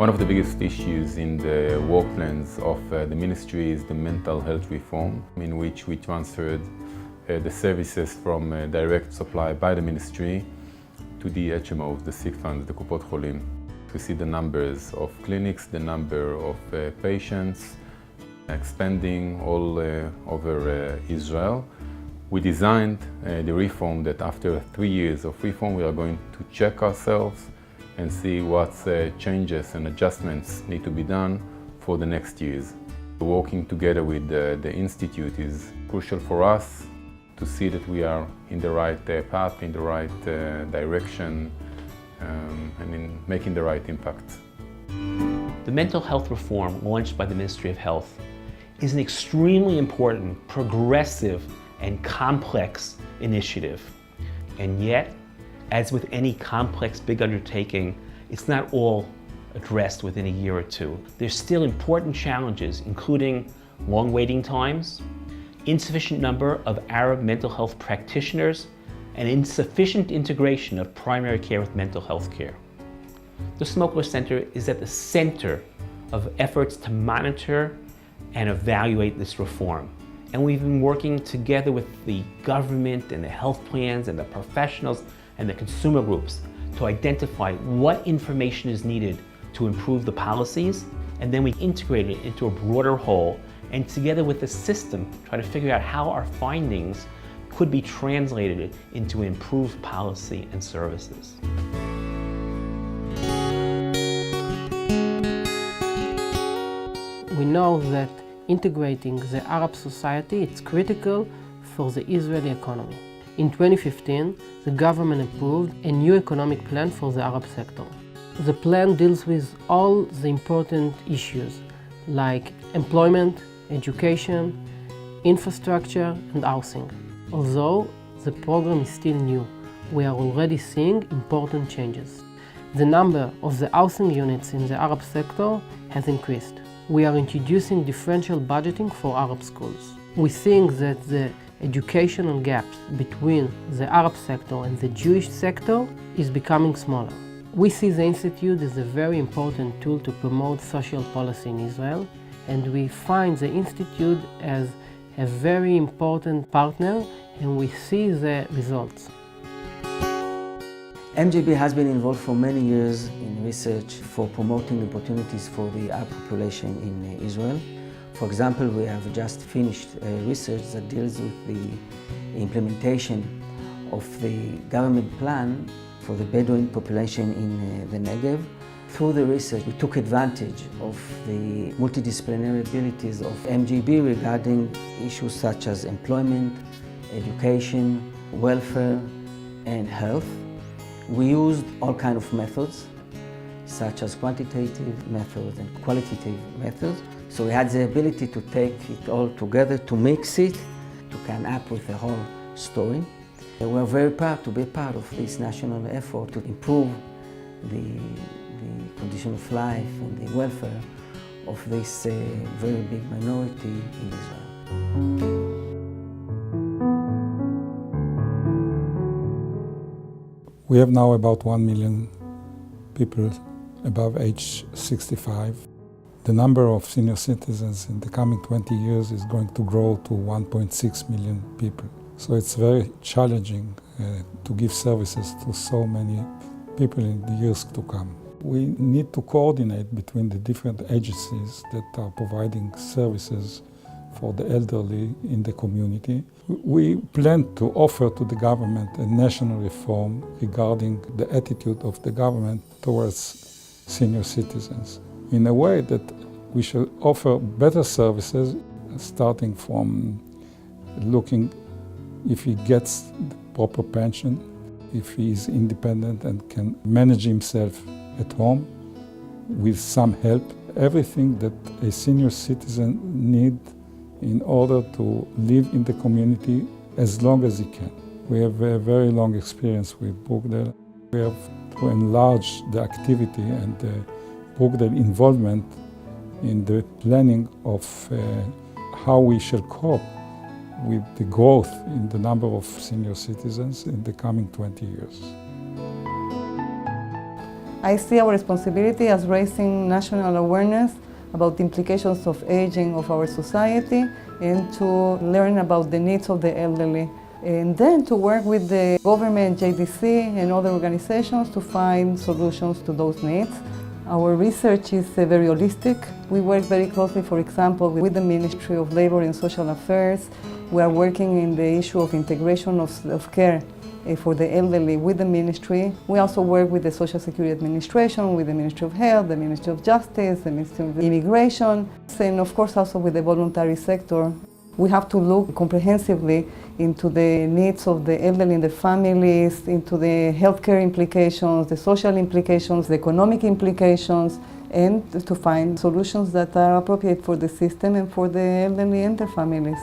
One of the biggest issues in the work plans of the ministry is the mental health reform, in which we transferred the services from direct supply by the ministry to the HMOs, the sick funds, the Kupot Cholim, to see the numbers of clinics, the number of patients, expanding all over Israel. We designed the reform that after 3 years of reform we are going to check ourselves and see what changes and adjustments need to be done for the next years. Working together with the Institute is crucial for us to see that we are in the right path, in the right direction, and in making the right impact. The mental health reform launched by the Ministry of Health is an extremely important, progressive, and complex initiative. And yet, as with any complex, big undertaking, it's not all addressed within a year or two. There's still important challenges, including long waiting times, insufficient number of Arab mental health practitioners, and insufficient integration of primary care with mental health care. The Smokeless Center is at the center of efforts to monitor and evaluate this reform. And we've been working together with the government and the health plans and the professionals and the consumer groups to identify what information is needed to improve the policies, and then we integrate it into a broader whole, and together with the system, try to figure out how our findings could be translated into improved policy and services. We know that integrating the Arab society is critical for the Israeli economy. In 2015, the government approved a new economic plan for the Arab sector. The plan deals with all the important issues like employment, education, infrastructure, and housing. Although the program is still new, we are already seeing important changes. The number of the housing units in the Arab sector has increased. We are introducing differential budgeting for Arab schools. We think that the educational gaps between the Arab sector and the Jewish sector is becoming smaller. We see the Institute as a very important tool to promote social policy in Israel, and we find the Institute as a very important partner, and we see the results. MJB has been involved for many years in research for promoting opportunities for the Arab population in Israel. For example, we have just finished research that deals with the implementation of the government plan for the Bedouin population in the Negev. Through the research, we took advantage of the multidisciplinary abilities of MJB regarding issues such as employment, education, welfare, and health. We used all kinds of methods, such as quantitative methods and qualitative methods. So we had the ability to take it all together, to mix it, to come up with a whole story. And we're very proud to be part of this national effort to improve the condition of life and the welfare of this very big minority in Israel. We have now about 1 million people above age 65. The number of senior citizens in the coming 20 years is going to grow to 1.6 million people. So it's very challenging to give services to so many people in the years to come. We need to coordinate between the different agencies that are providing services for the elderly in the community. We plan to offer to the government a national reform regarding the attitude of the government towards senior citizens in a way that we shall offer better services, starting from looking if he gets the proper pension, if he is independent and can manage himself at home with some help, everything that a senior citizen needs in order to live in the community as long as he can. We have a very long experience with Brokdale. We have to enlarge the activity and the Brokdale involvement in the planning of how we shall cope with the growth in the number of senior citizens in the coming 20 years. I see our responsibility as raising national awareness about the implications of aging of our society and to learn about the needs of the elderly. And then to work with the government, JDC and other organizations to find solutions to those needs. Our research is very holistic. We work very closely, for example, with the Ministry of Labor and Social Affairs. We are working in the issue of integration of care for the elderly with the ministry. We also work with the Social Security Administration, with the Ministry of Health, the Ministry of Justice, the Ministry of Immigration, and of course also with the voluntary sector. We have to look comprehensively into the needs of the elderly and their families, into the healthcare implications, the social implications, the economic implications, and to find solutions that are appropriate for the system and for the elderly and their families.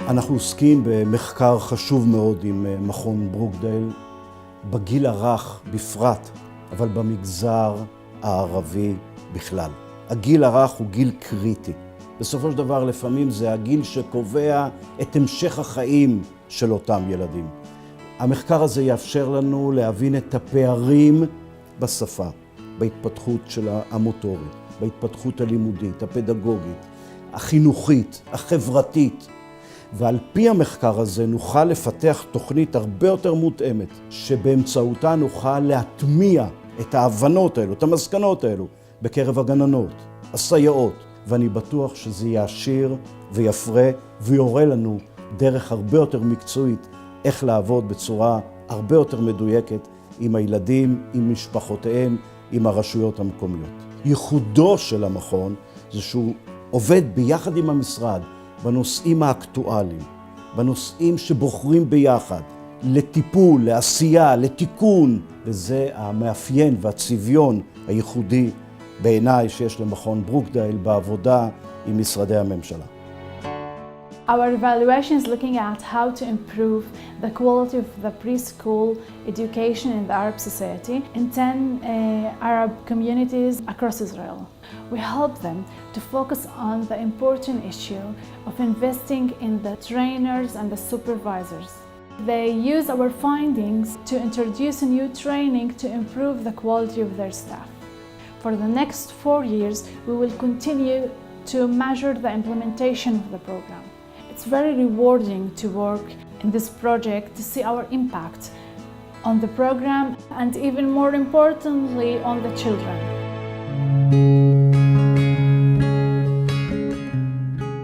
אנחנו עוסקים במחקר חשוב מאוד עם מכון ברוקדייל, בגיל הרך בפרט, אבל במגזר הערבי בכלל. הגיל הרך הוא גיל קריטי. בסופו של דבר לפעמים זה הגיל שקובע את המשך החיים של אותם ילדים. המחקר הזה יאפשר לנו להבין את הפערים בשפה, בהתפתחות של המוטורית, בהתפתחות הלימודית, הפדגוגית, החינוכית, החברתית. ועל פי המחקר הזה נוכל לפתח תוכנית הרבה יותר מותאמת, שבאמצעותה נוכל להטמיע את ההבנות האלו, את המסקנות האלו, בקרב הגננות, הסייעות, ואני בטוח שזה יעשיר ויפרה ויורה לנו דרך הרבה יותר מקצועית איך לעבוד בצורה הרבה יותר מדויקת עם הילדים, עם משפחותיהם, עם הרשויות המקומיות. ייחודו של המכון זה שהוא עובד ביחד עם המשרד בנושאים האקטואליים, בנושאים שבוחרים ביחד, לטיפול, לעשייה, לתיקון, וזה המאפיין והצביון הייחודי בעיניי שיש למכון ברוקדייל בעבודה עם משרדי הממשלה. Our evaluation is looking at how to improve the quality of the preschool education in the Arab society in 10 Arab communities across Israel. We help them to focus on the important issue of investing in the trainers and the supervisors. They use our findings to introduce a new training to improve the quality of their staff. For the next 4 years, we will continue to measure the implementation of the program. It's very rewarding to work in this project to see our impact on the program and even more importantly on the children.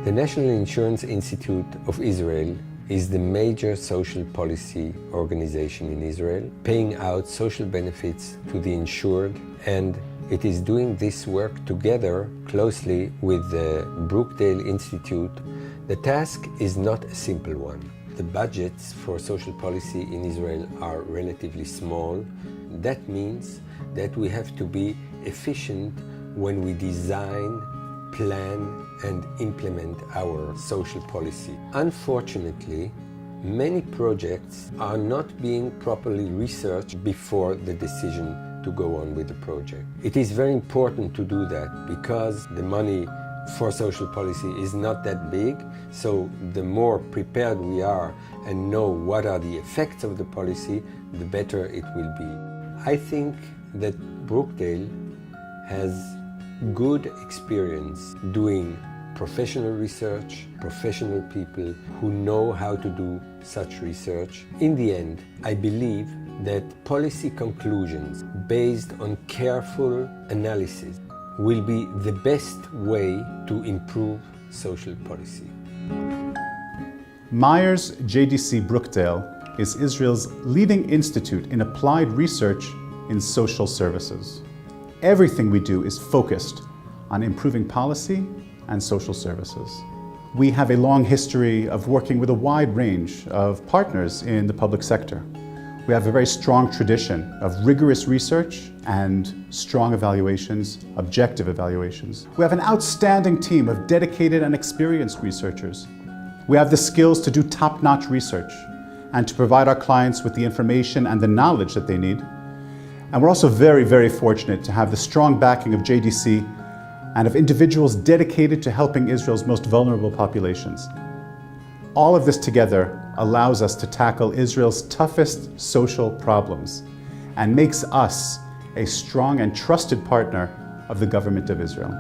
The National Insurance Institute of Israel is the major social policy organization in Israel, paying out social benefits to the insured, and it is doing this work together closely with the Brookdale Institute. The task is not a simple one. The budgets for social policy in Israel are relatively small. That means that we have to be efficient when we design, plan, and implement our social policy. Unfortunately, many projects are not being properly researched before the decision to go on with the project. It is very important to do that because the money for social policy is not that big, so the more prepared we are and know what are the effects of the policy, the better it will be. I think that Brookdale has good experience doing professional research, professional people who know how to do such research. In the end, I believe that policy conclusions based on careful analysis will be the best way to improve social policy. Máeyers-Brookdayl is Israel's leading institute in applied research in social services. Everything we do is focused on improving policy and social services. We have a long history of working with a wide range of partners in the public sector. We have a very strong tradition of rigorous research and strong evaluations, objective evaluations. We have an outstanding team of dedicated and experienced researchers. We have the skills to do top-notch research and to provide our clients with the information and the knowledge that they need. And we're also very, very fortunate to have the strong backing of JDC and of individuals dedicated to helping Israel's most vulnerable populations. All of this together allows us to tackle Israel's toughest social problems and makes us a strong and trusted partner of the government of Israel.